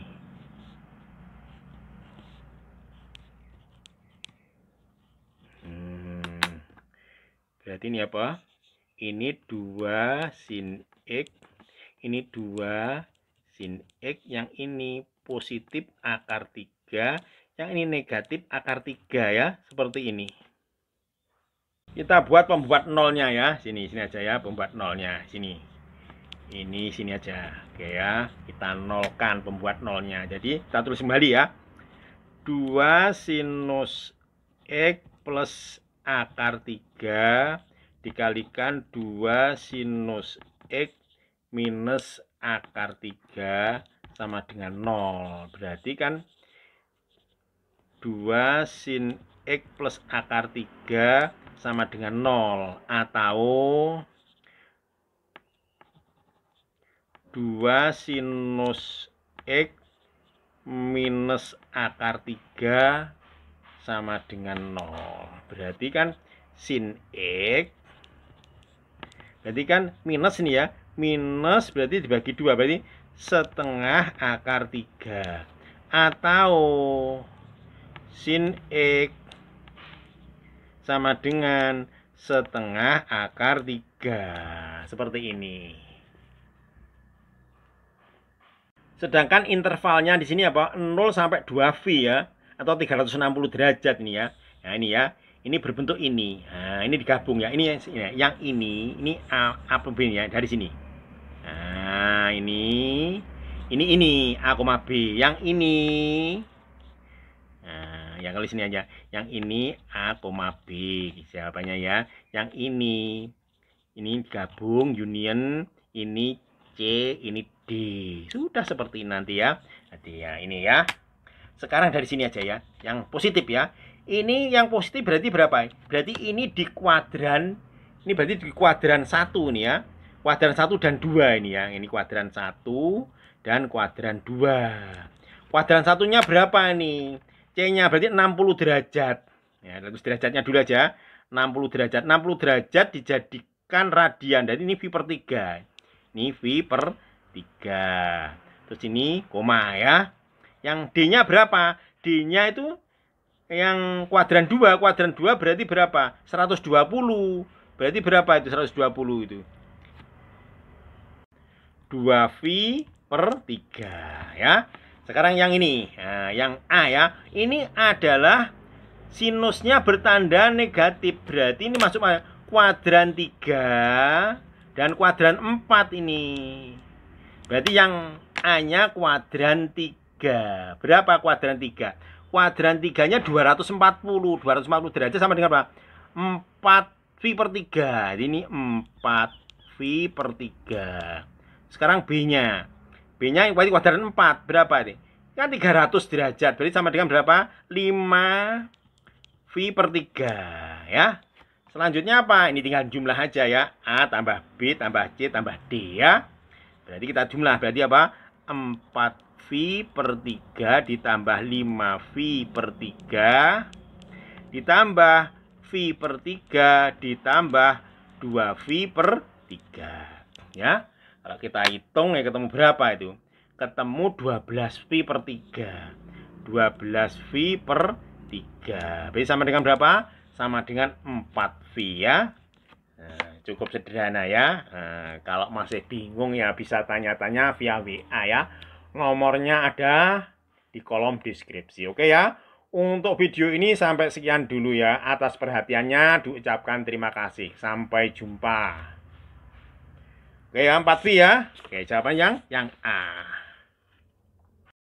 Berarti ini apa? Ini 2 sin X. Ini 2 sin X. Yang ini positif akar 3. Yang ini negatif akar 3 ya, seperti ini. Kita buat pembuat nolnya ya, sini aja ya, pembuat nolnya, sini. Ini sini aja, oke ya. Kita nolkan pembuat nolnya. Jadi kita tulis kembali ya. 2 sinus X plus akar 3 dikalikan 2 sinus X minus akar 3 sama dengan 0. Berarti kan 2 sin X plus akar 3 sama dengan 0, atau 2 sinus X minus akar 3 sama dengan 0. Berarti kan sin X, berarti kan minus ini ya, minus berarti dibagi 2, berarti setengah akar 3, atau sin X sama dengan setengah akar 3, seperti ini. Sedangkan intervalnya di sini apa? 0 sampai 2V ya, atau 360 derajat ini ya. Nah, ini ya. Ini berbentuk ini. Nah, ini digabung ya. Ini yang ini A B ya, dari sini. Nah, ini A, B. Yang ini, nah, yang kali sini aja. Yang ini A, B. Jawabannya ya. Yang ini gabung union, ini C, ini D. Sudah seperti nanti ya. Nanti ya, ini ya. Sekarang dari sini aja ya. Yang positif ya. Ini yang positif berarti berapa? Berarti ini di kuadran. Ini berarti di kuadran 1 nih ya. Kuadran 1 dan 2 ini ya. Ini kuadran 1 dan kuadran 2. Kuadran satunya berapa nih? C-nya berarti 60 derajat. Ya, terus derajatnya dulu aja. 60 derajat. 60 derajat dijadikan radian. Jadi ini V per 3. Ini V per 3. Terus ini koma ya. Yang D-nya berapa? D-nya itu yang kuadran 2. Kuadran 2 berarti berapa? 120. Berarti berapa itu 120 itu? 2V per 3 ya. Sekarang yang ini, nah, yang A ya. Ini adalah sinusnya bertanda negatif. Berarti ini masuk kuadran 3 dan kuadran 4 ini. Berarti yang A-nya kuadran 3. Berapa kuadran 3? Kuadran 3-nya 240. 240 derajat sama dengan apa? 4V per 3. Ini 4V per 3. Sekarang B-nya. B-nya berarti kuadran 4. Berapa ini? Kan 300 derajat. Berarti sama dengan berapa? 5V per 3. Ya. Selanjutnya apa? Ini tinggal jumlah aja ya. A tambah B tambah C tambah D ya. Berarti kita jumlah. Berarti apa? 4V per 3 ditambah 5V per 3 ditambah V per 3 ditambah 2V per 3 ya. Kalau kita hitung ya ketemu berapa itu? Ketemu 12V per 3. 12V per 3. Berarti sama dengan berapa? Sama dengan 4V ya. Nah, cukup sederhana ya. Nah, kalau masih bingung ya bisa tanya-tanya via WA ya. Nomornya ada di kolom deskripsi. Oke ya. Untuk video ini sampai sekian dulu ya. Atas perhatiannya diucapkan terima kasih. Sampai jumpa. Oke ya, 4V ya. Oke, jawaban yang A.